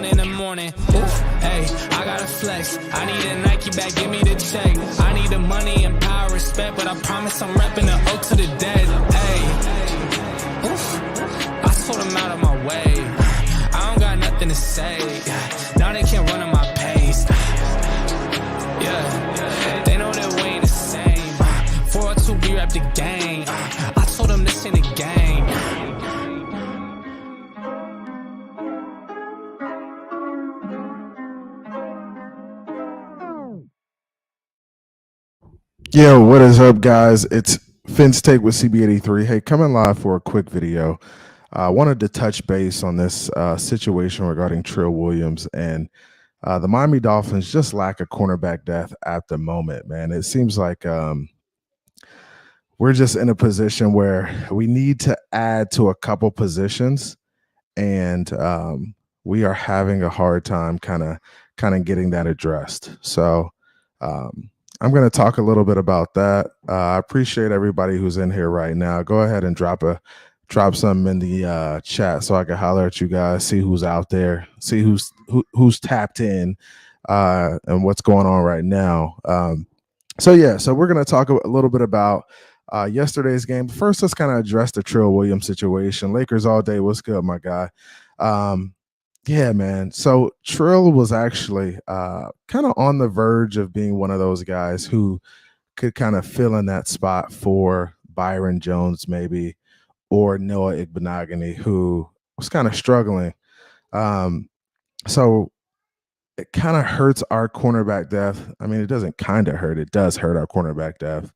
in the morning. Oof, hey, I gotta flex. I need a Nike bag, give me the check. I need the money and power, respect, but I promise I'm repping the O to the dead. Hey, oof, I told them out of my way. I don't got nothing to say. Now they can't run at my pace. Yeah, they know that we ain't the same. 402, we rap the game. I told them this ain't a game. Yo, what is up, guys? It's Finn's Take with CB83. Hey, coming live for a quick video. I wanted to touch base on this situation regarding Trill Williams, and the Miami Dolphins just lack a cornerback depth at the moment, man. It seems like we're just in a position where we need to add to a couple positions, and we are having a hard time kind of getting that addressed. So I'm going to talk a little bit about that. I appreciate everybody who's in here right now. Go ahead and drop something in the chat so I can holler at you guys, see who's out there, see who's tapped in, and what's going on right now. So we're going to talk a little bit about yesterday's game. First, let's kind of address the Trill Williams situation. Lakers all day. What's good, my guy? Yeah, man. So Trill was actually kind of on the verge of being one of those guys who could kind of fill in that spot for Byron Jones, maybe, or Noah Igbenogany, who was kind of struggling. So it kind of hurts our cornerback depth. I mean, it doesn't kind of hurt. It does hurt our cornerback depth.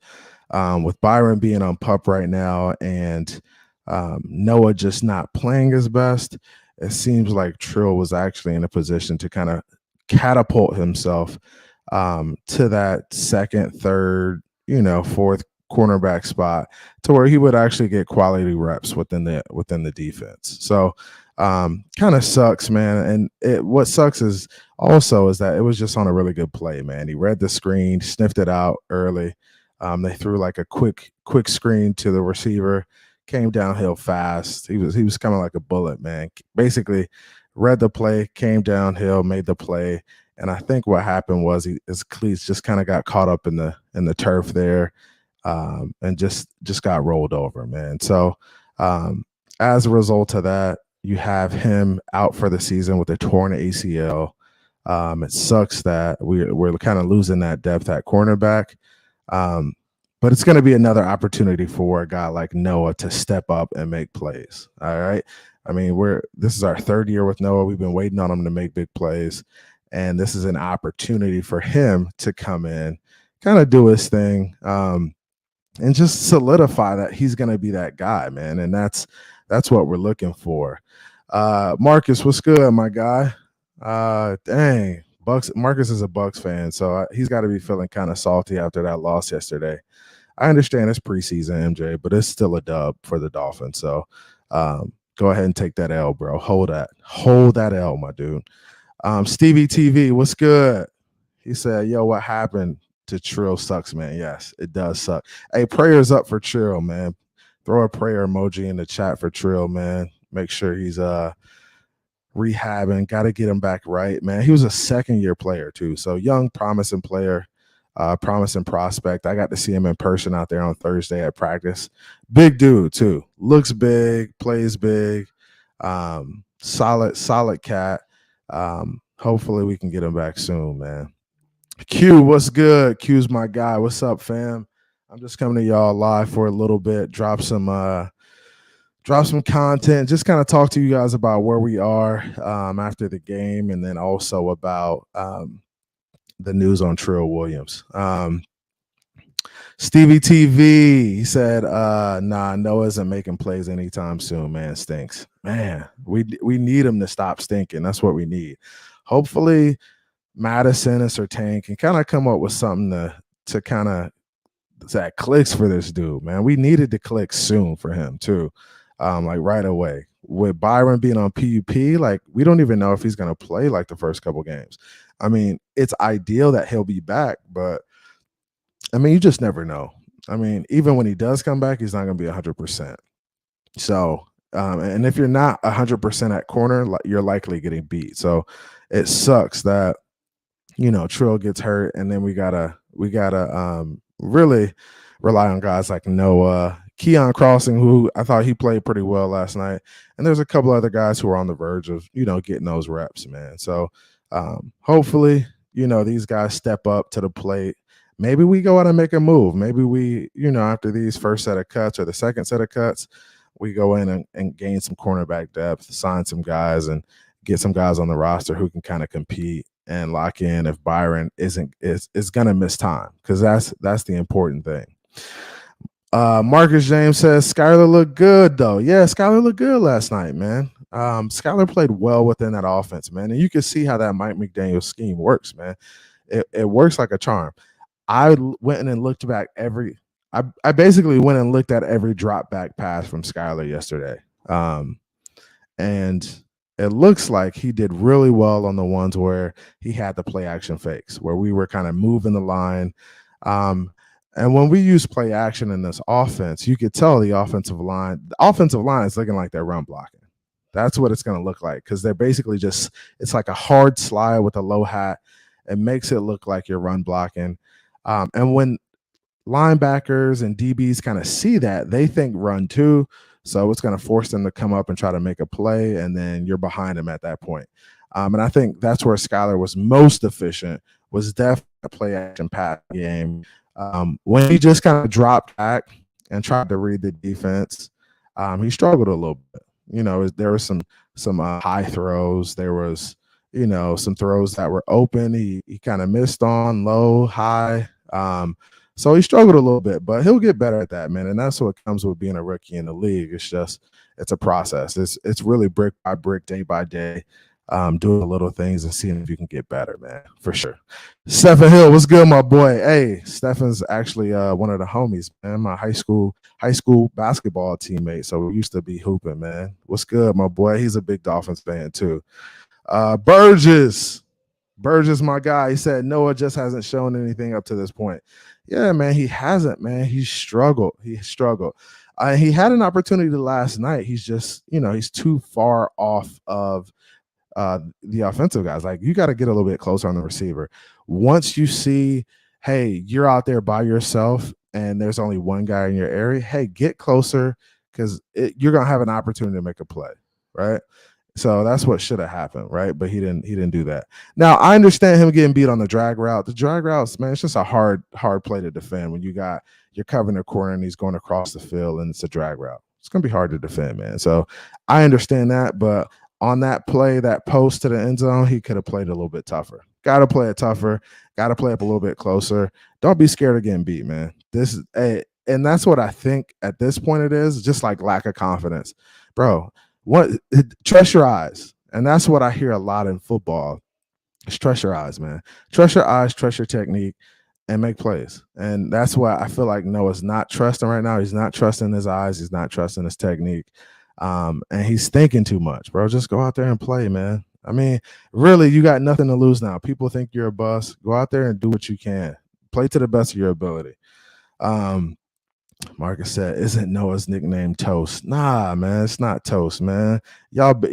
With Byron being on PUP right now and Noah just not playing his best, it seems like Trill was actually in a position to kind of catapult himself to that second, third, fourth cornerback spot, to where he would actually get quality reps within the defense. So kind of sucks, man. And what sucks is that it was just on a really good play, man. He read the screen, sniffed it out early. They threw like a quick screen to the receiver, came downhill fast. He was kind of like a bullet, man. Basically read the play, came downhill, made the play. And I think what happened was his cleats just kind of got caught up in the turf there, and just got rolled over, man. So as a result of that, you have him out for the season with a torn ACL. It sucks that we're kind of losing that depth at cornerback. But it's going to be another opportunity for a guy like Noah to step up and make plays. All right. I mean, this is our third year with Noah. We've been waiting on him to make big plays, and this is an opportunity for him to come in, kind of do his thing, and just solidify that he's going to be that guy, man. And that's what we're looking for. Marcus, what's good, my guy? Dang, Marcus is a Bucks fan, so he's got to be feeling kind of salty after that loss yesterday. I understand it's preseason, MJ, but it's still a dub for the Dolphins. So go ahead and take that L, bro. Hold that L, my dude. Stevie TV, what's good? He said, yo, what happened to Trill sucks, man. Yes, it does suck. Hey, prayers up for Trill, man. Throw a prayer emoji in the chat for Trill, man. Make sure he's rehabbing. Got to get him back right, man. He was a second-year player, too. So young, promising player. Promising prospect. I got to see him in person out there on Thursday at practice. Big dude too. Looks big, plays big. Solid cat. Hopefully we can get him back soon, man. Q, what's good? Q's my guy. What's up, fam? I'm just coming to y'all live for a little bit. Drop some content. Just kind of talk to you guys about where we are after the game, and then also about the news on Trill Williams. Stevie TV, he said, nah, Noah isn't making plays anytime soon, man. Stinks. Man, we need him to stop stinking. That's what we need. Hopefully Madison and Surtain can kind of come up with something to kind of that clicks for this dude, man. We needed to click soon for him too, like right away. With Byron being on PUP, like we don't even know if he's going to play like the first couple games. I mean, it's ideal that he'll be back, but I mean, you just never know. I mean, even when he does come back, he's not going to be 100%. So And if you're not 100% at corner, you're likely getting beat. So it sucks that, Trill gets hurt, and then we gotta really rely on guys like Noah, Keon Crossing, who I thought he played pretty well last night, and there's a couple other guys who are on the verge of getting those reps, man. So hopefully these guys step up to the plate. Maybe we go out and make a move. Maybe we after these first set of cuts or the second set of cuts, we go in and gain some cornerback depth, sign some guys, and get some guys on the roster who can kind of compete and lock in if Byron is going to miss time, because that's the important thing. Marcus James says Skylar looked good though. Yeah, Skylar looked good last night, man. Skylar played well within that offense, man, and you can see how that Mike McDaniel scheme works, man. It works like a charm. I went in and looked back I basically went and looked at every drop back pass from Skylar yesterday. And it looks like he did really well on the ones where he had the play action fakes, where we were kind of moving the line. And when we use play action in this offense, you could tell the offensive line is looking like they're run blocking. That's what it's going to look like, because they're basically it's like a hard slide with a low hat. It makes it look like you're run blocking. And when linebackers and DBs kind of see that, they think run too. So it's going to force them to come up and try to make a play, and then you're behind them at that point. And I think that's where Skylar was most efficient, was definitely a play action pass game. When he just kind of dropped back and tried to read the defense, he struggled a little bit. There was some high throws. There was, some throws that were open. He kind of missed on low, high. So he struggled a little bit, but he'll get better at that, man. And that's what comes with being a rookie in the league. It's a process. It's really brick by brick, day by day, doing the little things and seeing if you can get better, man, for sure. Stephen Hill, what's good, my boy? Hey, Stephen's actually one of the homies, man, my high school basketball teammate. So we used to be hooping, man. What's good, my boy? He's a big Dolphins fan too. Burgess, my guy. He said Noah just hasn't shown anything up to this point. Yeah, man, he hasn't, man. He struggled. He had an opportunity last night. He's just, he's too far off of the offensive guys. Like, you got to get a little bit closer on the receiver. Once you see, hey, you're out there by yourself and there's only one guy in your area, hey, get closer, because you're going to have an opportunity to make a play, right? So that's what should have happened, right? But he didn't do that. Now, I understand him getting beat on the drag route. The drag routes, man, it's just a hard play to defend when you're covering the corner and he's going across the field and it's a drag route. It's going to be hard to defend, man. So I understand that, but on that play, that post to the end zone, he could have played a little bit tougher. Got to play it tougher. Got to play up a little bit closer. Don't be scared of getting beat, man. And that's what I think at this point it is, just like lack of confidence. Bro, trust your eyes. And that's what I hear a lot in football. Just trust your eyes, man. Trust your eyes, trust your technique, and make plays. And that's why I feel like Noah's not trusting right now. He's not trusting his eyes. He's not trusting his technique. And he's thinking too much, bro. Just go out there and play, man. I mean, really, you got nothing to lose now. People think you're a bust. Go out there and do what you can. Play to the best of your ability. Marcus said, "Isn't Noah's nickname Toast?" Nah, man, it's not Toast, man. Y'all beat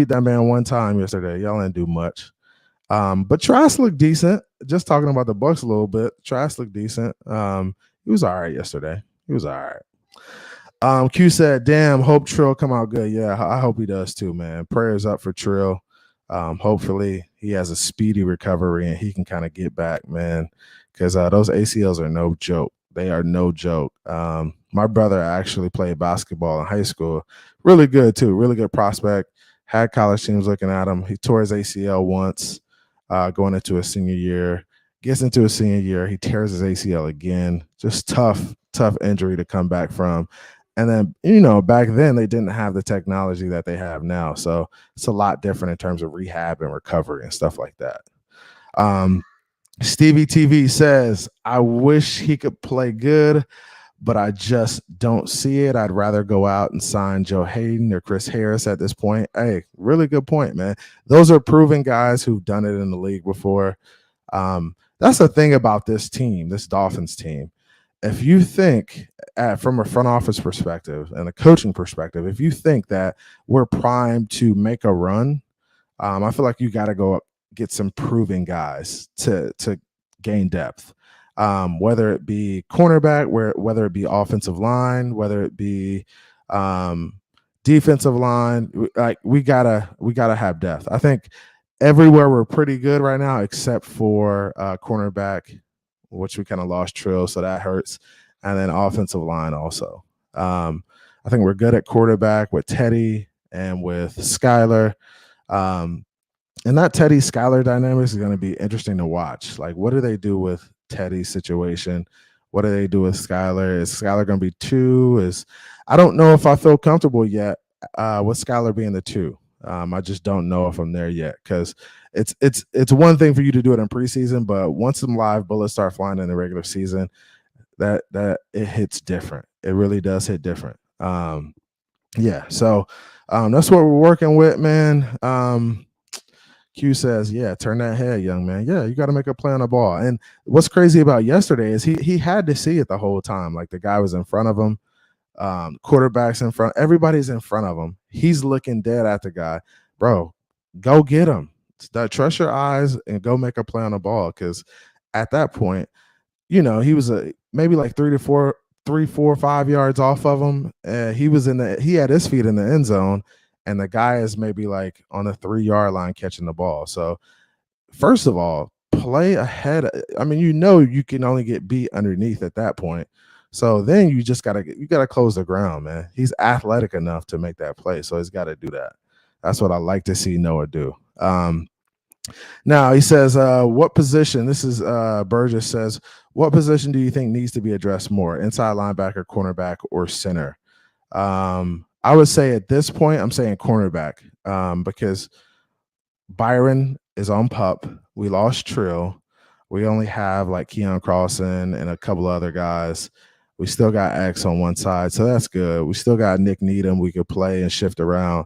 that man one time yesterday. Y'all didn't do much. But Trask looked decent. Just talking about the Bucs a little bit. Trask looked decent. He was all right yesterday. He was all right. Q said, "Damn, hope Trill come out good." Yeah, I hope he does too, man. Prayers up for Trill. Hopefully he has a speedy recovery and he can kind of get back, man, because those ACLs are no joke. They are no joke. My brother actually played basketball in high school. Really good, too. Really good prospect. Had college teams looking at him. He tore his ACL once going into his senior year. Gets into his senior year. He tears his ACL again. Just tough injury to come back from. And then, back then they didn't have the technology that they have now. So it's a lot different in terms of rehab and recovery and stuff like that. Stevie TV says, "I wish he could play good, but I just don't see it. I'd rather go out and sign Joe Hayden or Chris Harris at this point." Hey, really good point, man. Those are proven guys who've done it in the league before. That's the thing about this team, this Dolphins team. if you think from a front office perspective and a coaching perspective, if you think that we're primed to make a run, I feel like you got to go up, get some proven guys to gain depth. Whether it be cornerback, whether it be offensive line, whether it be defensive line, like we gotta have depth. I think everywhere we're pretty good right now, except for cornerback, which we kind of lost Trill, so that hurts, and then offensive line also. I think we're good at quarterback with Teddy and with Skylar. And that Teddy Skylar dynamics is going to be interesting to watch. Like, what do they do with Teddy's situation? What do they do with Skylar? Is Skylar going to be 2? I don't know if I feel comfortable yet with Skylar being the 2. I just don't know if I'm there yet, because it's one thing for you to do it in preseason, but once some live bullets start flying in the regular season, that it hits different. It really does hit different. Yeah, so that's what we're working with, man. Q says, yeah, turn that head, young man. Yeah, you got to make a play on the ball. And what's crazy about yesterday is he had to see it the whole time. Like, the guy was in front of him, quarterback's in front, everybody's in front of him. He's looking dead at the guy. Bro, go get him. Trust your eyes and go make a play on the ball, because at that point, he was maybe like 3, 4, 5 yards off of him. He had his feet in the end zone, and the guy is maybe like on the 3-yard line catching the ball. So first of all, play ahead. I mean, you can only get beat underneath at that point. So then you just gotta close the ground, man. He's athletic enough to make that play, so he's got to do that. That's what I like to see Noah do. Now he says, what position? This is Burgess says, what position do you think needs to be addressed more? Inside linebacker, cornerback, or center? I would say at this point, I'm saying cornerback, because Byron is on PUP. We lost Trill. We only have like Keon Crossan and a couple other guys. We still got X on one side, so that's good. We still got Nick Needham we could play and shift around.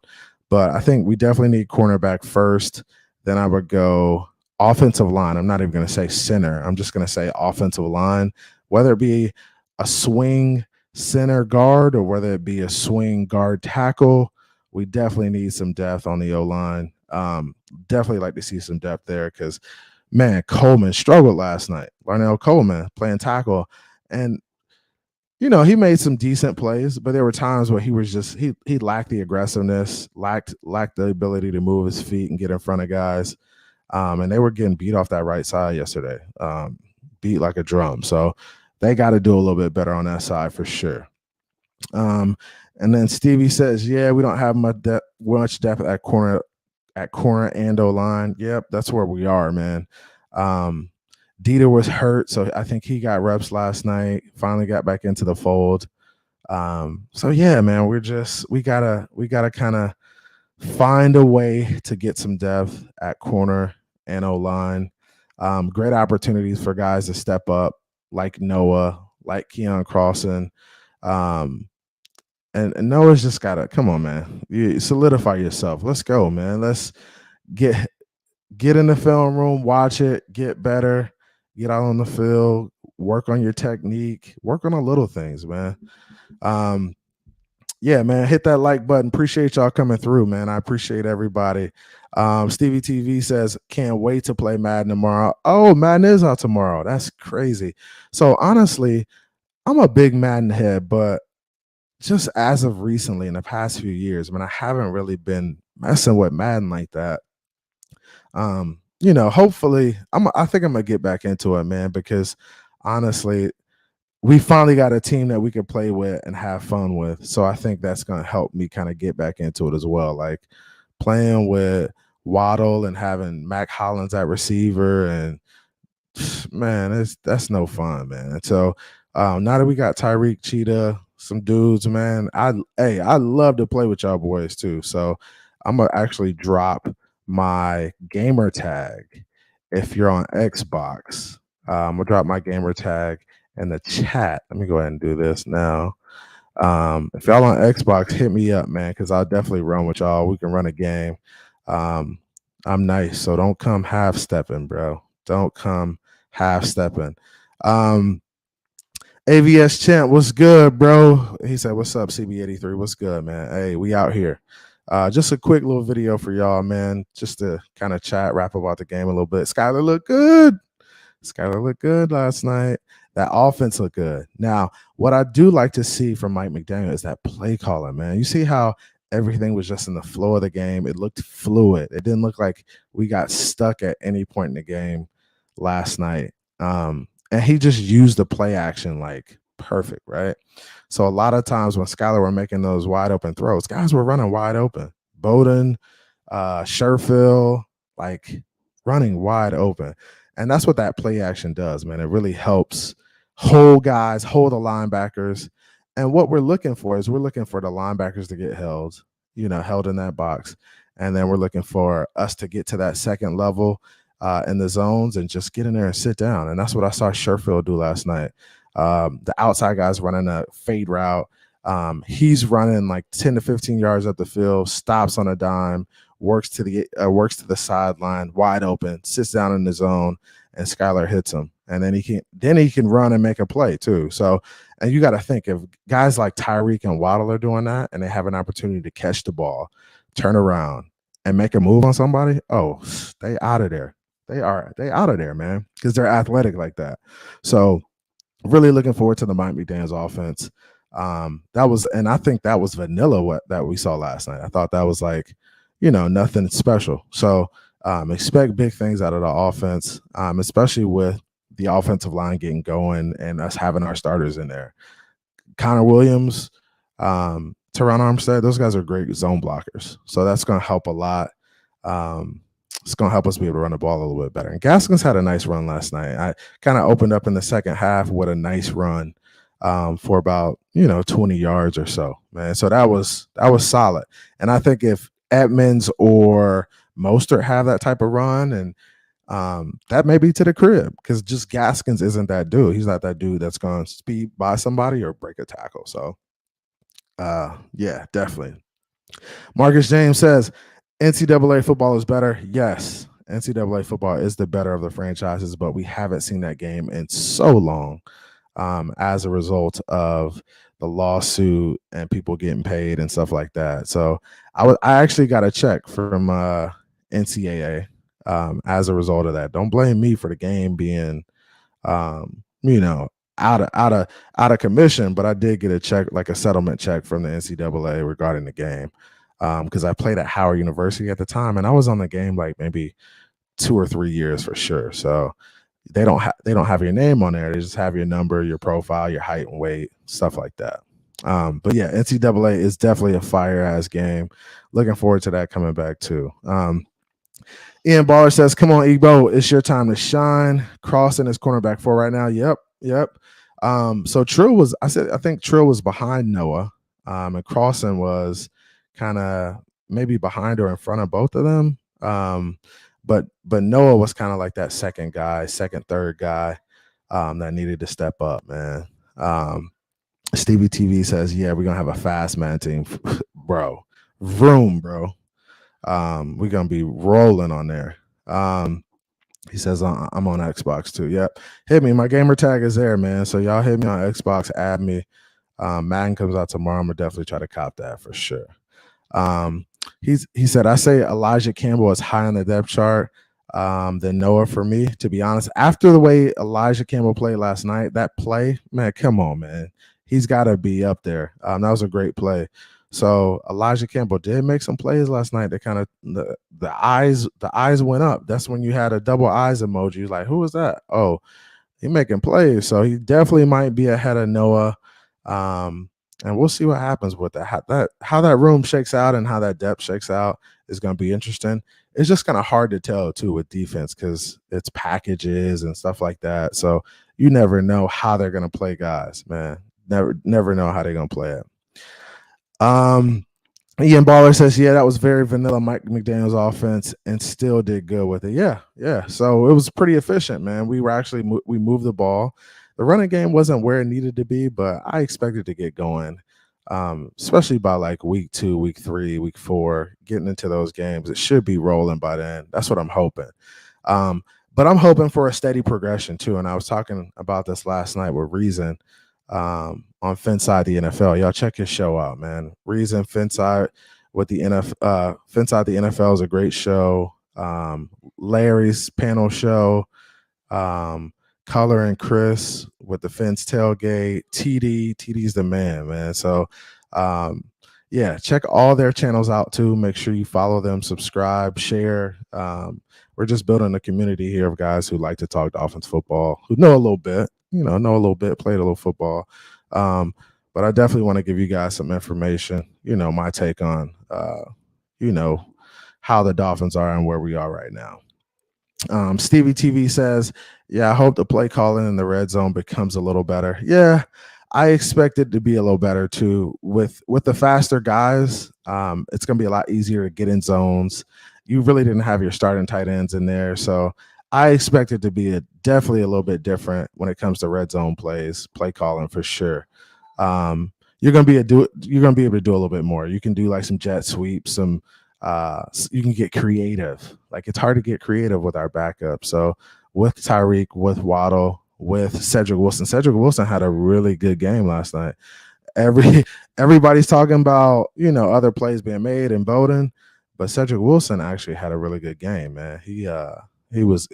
But I think we definitely need cornerback first. Then I would go offensive line. I'm not even going to say center. I'm just going to say offensive line, whether it be a swing center guard or whether it be a swing guard tackle. We definitely need some depth on the O-line. Definitely like to see some depth there, because, man, Coleman struggled last night. Larnell Coleman playing tackle. And, he made some decent plays, but there were times where he was just he lacked the aggressiveness, lacked the ability to move his feet and get in front of guys. And they were getting beat off that right side yesterday, beat like a drum. So they got to do a little bit better on that side for sure. And then Stevie says, yeah, we don't have much depth at corner and O-line. Yep, that's where we are, man. Dieter was hurt, so I think he got reps last night, finally got back into the fold. So yeah, man, we gotta kind of find a way to get some depth at corner and O-line. Great opportunities for guys to step up, like Noah, like Keon Crossan. And Noah's just gotta, come on, man. You solidify yourself. Let's go, man. Let's get in the film room, watch it, get better, get out on the field, work on your technique, work on the little things, man. Yeah, man, hit that like button. Appreciate y'all coming through, man. I appreciate everybody. Stevie TV says, can't wait to play Madden tomorrow. Oh, Madden is out tomorrow. That's crazy. So honestly, I'm a big Madden head, but just as of recently, in the past few years, I haven't really been messing with Madden like that. Hopefully, I think I'm gonna get back into it, man, because honestly, we finally got a team that we can play with and have fun with. So I think that's gonna help me kind of get back into it as well. Like playing with Waddle and having Mac Hollins at receiver, and man, that's no fun, man. So now that we got Tyreek, Cheetah, some dudes, man, I love to play with y'all boys too. So I'm gonna actually drop my gamer tag if you're on Xbox. I'm gonna drop my gamer tag in the chat. Let me go ahead and do this now. If y'all on Xbox, hit me up, man, because I'll definitely run with y'all. We can run a game. I'm nice, so don't come half stepping, bro. Don't come half stepping. AVS Champ, what's good, bro? He said, "What's up, CB83? What's good, man? Hey, we out here." Just a quick little video for y'all, man, just to kind of chat, rap about the game a little bit. Skylar looked good. Skylar looked good last night. That offense looked good. Now, what I do like to see from Mike McDaniel is that play calling, man. You see how everything was just in the flow of the game. It looked fluid. It didn't look like we got stuck at any point in the game last night. And he just used the play action like perfect, right? So a lot of times when Skylar were making those wide open throws, guys were running wide open. Bowden, Sherfield, like running wide open. And that's what that play action does, man. It really helps hold guys, hold the linebackers. And what we're looking for is we're looking for the linebackers to get held, held in that box. And then we're looking for us to get to that second level in the zones and just get in there and sit down. And that's what I saw Sherfield do last night. The outside guy's running a fade route. He's running like 10 to 15 yards up the field, stops on a dime, works to the sideline, wide open, sits down in the zone, and Skylar hits him. And then he can run and make a play too. So, and you got to think, if guys like Tyreek and Waddle are doing that and they have an opportunity to catch the ball, turn around, and make a move on somebody, oh, they out of there. They out of there, man, because they're athletic like that. So really looking forward to the Mike McDaniel's offense. And I think that was vanilla that we saw last night. I thought that was like, nothing special. So expect big things out of the offense, especially with the offensive line getting going and us having our starters in there. Connor Williams, Teron Armstead, those guys are great zone blockers. So that's going to help a lot. It's going to help us be able to run the ball a little bit better. And Gaskins had a nice run last night. I kind of opened up in the second half with a nice run for about, 20 yards or so, man. So that was solid. And I think if Edmonds or Mostert have that type of run, and that may be to the crib, because just Gaskins isn't that dude. He's not that dude that's going to speed by somebody or break a tackle. So, yeah, definitely. Marcus James says, NCAA football is better. Yes, NCAA football is the better of the franchises, but we haven't seen that game in so long as a result of the lawsuit and people getting paid and stuff like that. So I actually got a check from NCAA as a result of that. Don't blame me for the game being, out of commission, but I did get a check, like a settlement check from the NCAA regarding the game. Because I played at Howard University at the time, and I was on the game like maybe 2 or 3 years for sure. So they don't have your name on there. They just have your number, your profile, your height and weight, stuff like that. But yeah, NCAA is definitely a fire ass game. Looking forward to that coming back too. Ian Baller says, "Come on, Igbo, it's your time to shine." Crossing is cornerback 4 right now. Yep. So I think Trill was behind Noah, and Crossing was kind of maybe behind or in front of both of them. But Noah was kind of like that second, third guy that needed to step up, man. Stevie TV says, yeah, we're going to have a fast man team. bro. We're going to be rolling on there. He says, I'm on Xbox too. Yep. Hit me. My gamer tag is there, man. So y'all hit me on Xbox, add me. Madden comes out tomorrow. I'm going to definitely try to cop that for sure. He said, I say Elijah Campbell is high on the depth chart than Noah for me, to be honest. After the way Elijah Campbell played last night, that play, man, come on, man. He's got to be up there. That was a great play. So Elijah Campbell did make some plays last night that kind of the eyes went up. That's when you had a double eyes emoji. Like, who was that? Oh, he making plays. So he definitely might be ahead of Noah. And we'll see what happens with that. How that room shakes out and how that depth shakes out is going to be interesting. It's just kind of hard to tell too with defense because it's packages and stuff like that. So you never know how they're going to play guys, man. Never know how they're going to play it. Ian Baller says, yeah, that was very vanilla Mike McDaniel's offense and still did good with it. Yeah. So it was pretty efficient, man. We moved the ball. The running game wasn't where it needed to be, but I expected to get going, especially by like week 2, week 3, week 4, getting into those games. It should be rolling by then. That's what I'm hoping. But I'm hoping for a steady progression too. And I was talking about this last night with Reason. on Finside the NFL. Y'all check his show out, man. Reason Finside with the Finside the NFL is a great show. Larry's panel show. Color and Chris with the Fence tailgate. TD's the man. So yeah, check all their channels out too. Make sure you follow them, subscribe, share. We're just building a community here of guys who like to talk Dolphins football, who know a little bit, played a little football. But I definitely want to give you guys some information, my take on, how the Dolphins are and where we are right now. Stevie TV says, yeah, I hope the play calling in the red zone becomes a little better. Yeah, I expect it to be a little better too. With the faster guys, it's going to be a lot easier to get in zones. You really didn't have your starting tight ends in there. So I expect it to be definitely a little bit different when it comes to red zone plays, play calling for sure. You're going to be able to do a little bit more. You can do like some jet sweeps, you can get creative. Like, it's hard to get creative with our backup. So with Tyreek, with Waddle, with Cedric Wilson had a really good game last night. Everybody's talking about, other plays being made in Bowden, but Cedric Wilson actually had a really good game, man. He was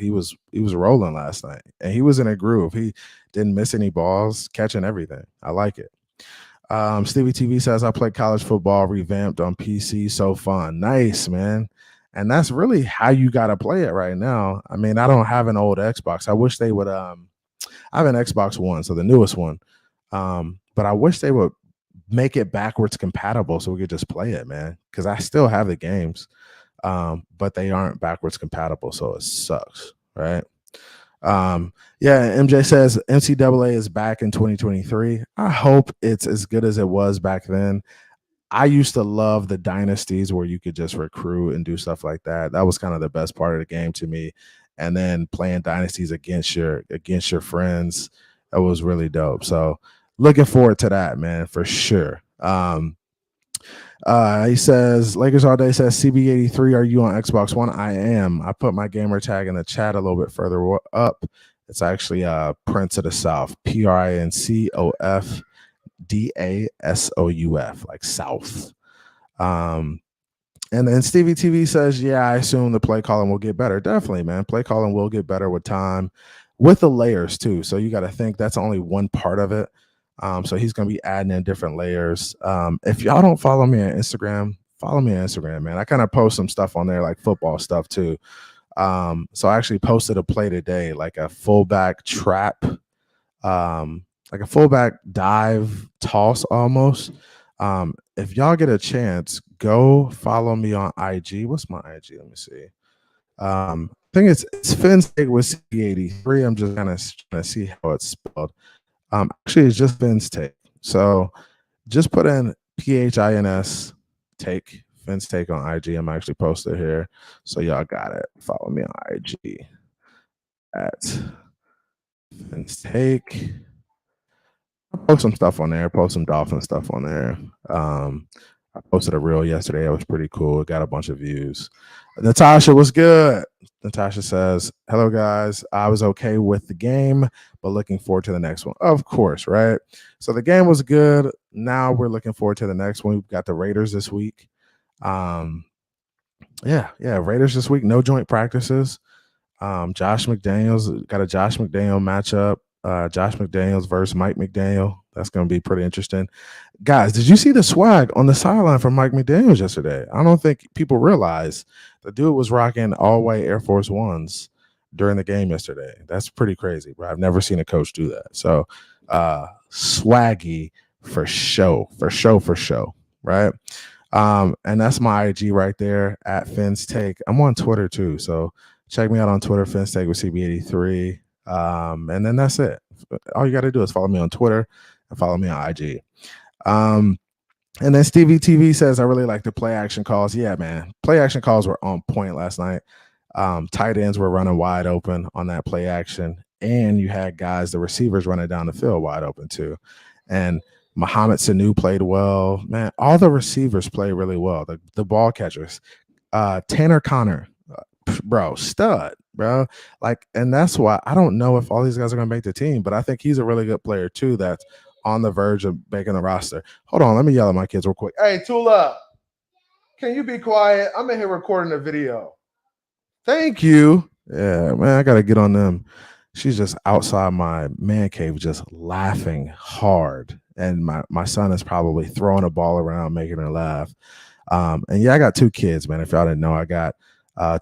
rolling last night, and he was in a groove. He didn't miss any balls, catching everything. I like it. Stevie TV says, I played college football revamped on PC. So fun. Nice, man. And that's really how you got to play it right now. I mean, I don't have an old Xbox. I wish they would. I have an Xbox One, so the newest one. But I wish they would make it backwards compatible so we could just play it, man. Because I still have the games, but they aren't backwards compatible, so it sucks, right? Yeah, MJ says NCAA is back in 2023. I hope it's as good as it was back then. I used to love the dynasties where you could just recruit and do stuff like that. That was kind of the best part of the game to me. And then playing dynasties against your friends, that was really dope. So looking forward to that, man, for sure. He says, Lakers all day says, CB83, are you on Xbox One? I am. I put my gamer tag in the chat a little bit further up. It's actually Prince of the South, PRINCOFDASOUF, like South. And then Stevie TV says, yeah, I assume the play calling will get better. Definitely, man. Play calling will get better with time, with the layers too. So you got to think that's only one part of it. So he's going to be adding in different layers. If y'all don't follow me on Instagram, follow me on Instagram, man. I kind of post some stuff on there, like football stuff too. So I actually posted a play today, like a fullback trap, like a fullback dive toss almost. If y'all get a chance, go follow me on IG. What's my IG? Let me see. I think it's Finsig with C83. I'm just kind of trying to see how it's spelled. Actually, it's just Fins Take. So just put in PHINS Take, Fins Take on IG. I'm actually posted here. So y'all got it. Follow me on IG at Fins Take. I'll post some stuff on there, post some Dolphin stuff on there. I posted a reel yesterday. It was pretty cool. It got a bunch of views. Natasha, what's good? Natasha says, hello, guys. I was okay with the game, but looking forward to the next one. Of course, right? So the game was good. Now we're looking forward to the next one. We've got the Raiders this week. Raiders this week. No joint practices. Josh McDaniels, got a Josh McDaniel matchup. Josh McDaniels versus Mike McDaniel. That's going to be pretty interesting. Guys, did you see the swag on the sideline from Mike McDaniels yesterday? I don't think people realize the dude was rocking all-white Air Force Ones during the game yesterday. That's pretty crazy, bro. I've never seen a coach do that. So swaggy for show, right? And that's my IG right there at Fins Take. I'm on Twitter too, so check me out on Twitter, Fins Take with CB83. And then that's it. All you got to do is follow me on Twitter and follow me on IG. And then Stevie TV says, I really like the play action calls. Yeah, man. Play action calls were on point last night. Tight ends were running wide open on that play action. And you had guys, the receivers running down the field wide open too. And Mohamed Sanu played well. Man, all the receivers play really well. The ball catchers. Tanner Connor, bro, stud, bro. Like, and that's why I don't know if all these guys are going to make the team, but I think he's a really good player too that's on the verge of making the roster. Hold on, let me yell at my kids real quick. Hey, Tula, can you be quiet? I'm in here recording a video. Thank you. Yeah, man, I got to get on them. She's just outside my man cave just laughing hard. And my son is probably throwing a ball around, making her laugh. And yeah, I got 2 kids, man. If y'all didn't know, I got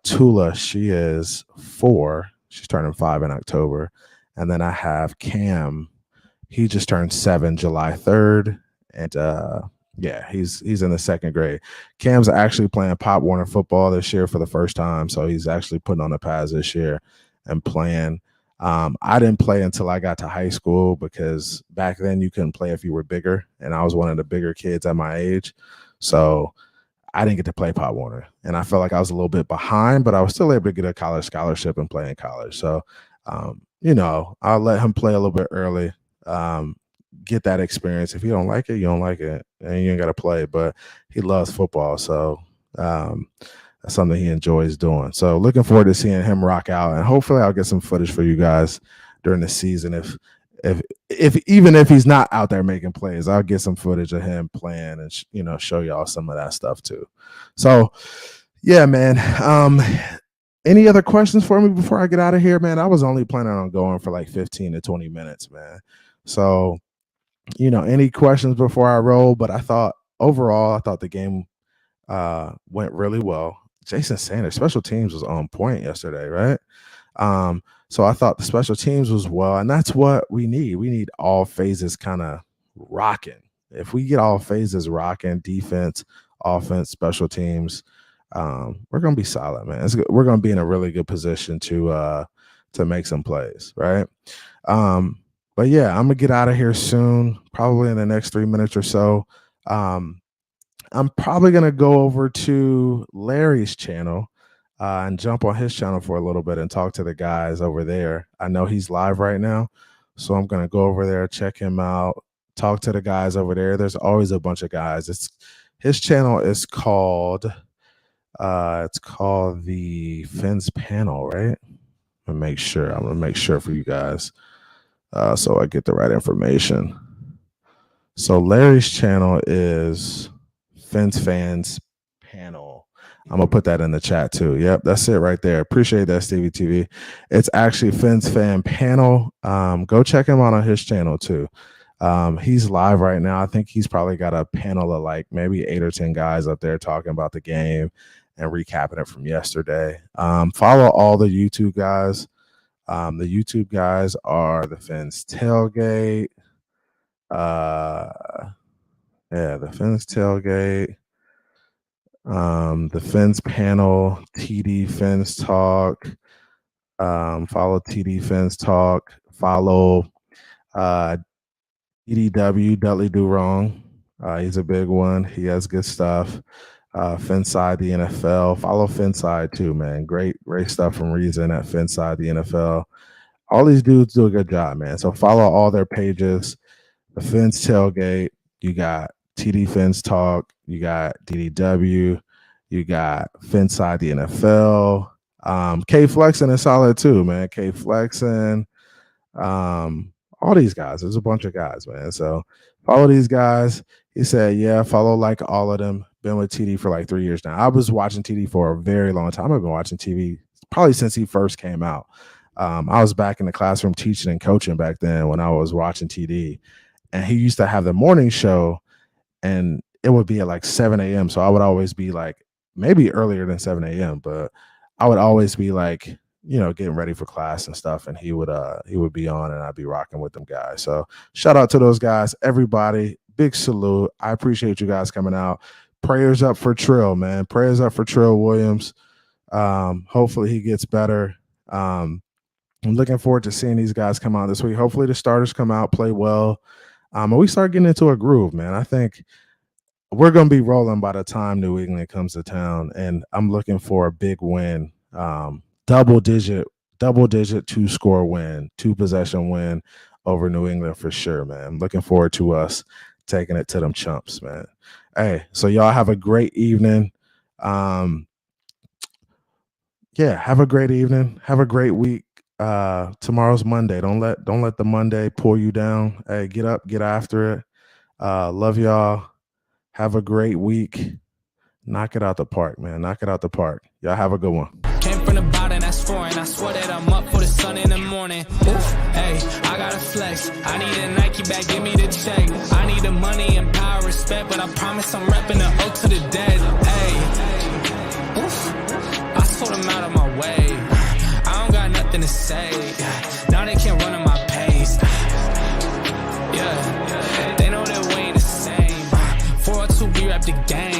Tula. She is 4. She's turning 5 in October. And then I have Cam. He just turned 7 July 3rd. And yeah, he's in the 2nd grade. Cam's actually playing Pop Warner football this year for the first time. So he's actually putting on the pads this year and playing. I didn't play until I got to high school because back then you couldn't play if you were bigger. And I was one of the bigger kids at my age. So I didn't get to play Pop Warner. And I felt like I was a little bit behind, but I was still able to get a college scholarship and play in college. So, you know, I'll let him play a little bit early. Get that experience. If you don't like it, you don't like it, and you ain't got to play. But he loves football, so that's something he enjoys doing. So looking forward to seeing him rock out, and hopefully I'll get some footage for you guys during the season. If even if he's not out there making plays, I'll get some footage of him playing and you know, show y'all some of that stuff too. So yeah, man. Any other questions for me before I get out of here, man? I was only planning on going for like 15 to 20 minutes, man. So, you know, any questions before I roll? But I thought the game went really well. Jason Sanders, special teams was on point yesterday, right? So I thought the special teams was well, and that's what we need. We need all phases kind of rocking. If we get all phases rocking, defense, offense, special teams, we're gonna be solid, man. We're gonna be in a really good position to make some plays, right? But yeah, I'm gonna get out of here soon, probably in the next 3 minutes or so. I'm probably gonna go over to Larry's channel and jump on his channel for a little bit and talk to the guys over there. I know he's live right now, so I'm gonna go over there, check him out, talk to the guys over there. There's always a bunch of guys. His channel is called it's called the Fins Panel, right? I'm gonna make sure for you guys. So I get the right information. So Larry's channel is Fans Panel. I'm gonna put that in the chat too. Yep, that's it right there. Appreciate that, Stevie TV. It's actually Fins Fan Panel. Go check him out on his channel too. He's live right now. I think he's probably got a panel of like maybe 8 or 10 guys up there talking about the game and recapping it from yesterday. Follow all the YouTube guys. The YouTube guys are the Fins Tailgate. The Fins Tailgate. The Fins Panel, TD Fins Talk. Follow TD Fins Talk. Follow DDW, Dudley Do Wrong. He's a big one. He has good stuff. Finside the NFL. Follow Finside too, man. Great stuff from Reason at Finside the NFL. All these dudes do a good job, man. So follow all their pages. The Fins Tailgate. You got TD Fins Talk. You got DDW. You got Finside the NFL. K Flexin is solid too, man. K Flexin. All these guys. There's a bunch of guys, man. So follow these guys. He said, yeah, follow like all of them. Been with TD for like 3 years now. I was watching TD for a very long time. I've been watching TV probably since he first came out. I was back in the classroom teaching and coaching back then when I was watching TD. And he used to have the morning show, and it would be at like 7 a.m. So I would always be like, maybe earlier than 7 a.m., but I would always be like, you know, getting ready for class and stuff. And he would be on, and I'd be rocking with them guys. So shout out to those guys, everybody. Big salute. I appreciate you guys coming out. Prayers up for Trill, man. Prayers up for Trill Williams. Hopefully he gets better. I'm looking forward to seeing these guys come out this week. Hopefully the starters come out, play well. And we start getting into a groove, man. I think we're going to be rolling by the time New England comes to town, and I'm looking for a big win. Double digit 2-score win, 2-possession win over New England for sure, man. I'm looking forward to us taking it to them chumps, man. Hey, so y'all have a great evening. Yeah, have a great evening. Have a great week. Tomorrow's Monday. Don't let the Monday pull you down. Hey, get up, get after it. Love y'all. Have a great week. Knock it out the park, man. Knock it out the park. Y'all have a good one. Came from the bottom, that's foreign. I swear that I'm up for the sun in the morning. Oof, hey, I gotta flex. I need a Nike bag, give me the check. I need the money and power, respect, but I promise I'm repping the O to the dead. Hey, oof, I sort them out of my way. I don't got nothing to say. Now they can't run at my pace. Yeah, they know that we ain't the same. 402, we rap the game.